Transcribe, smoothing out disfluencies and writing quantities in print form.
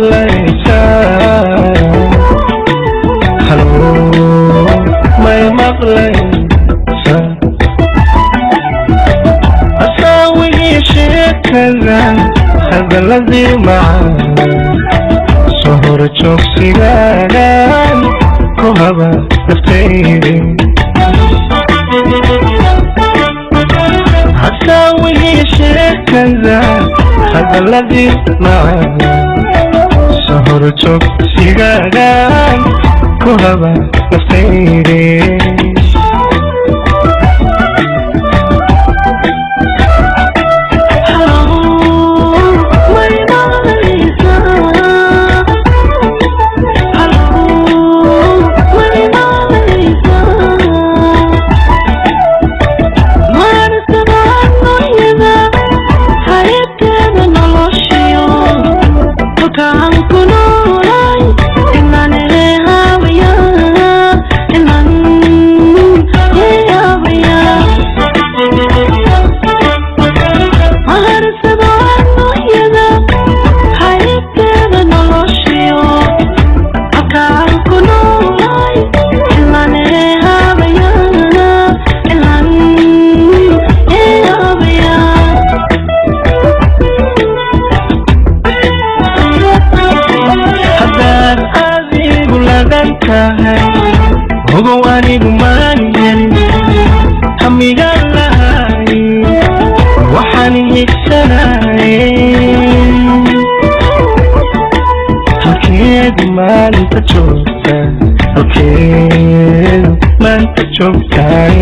maqlaysaa halo may maqlaysaa asaawigii sheekada hadaladii macaan soo hor joogsigaagaan ku haba naftaydi asaawigii sheekada hadaladii macaan soo hor joogsigaagaan ku haba naftaydi Ogo anigu maanyan hamigaan lahay waxaan higsanahay halkeedu maanta joogta halkeedu maanta joogtay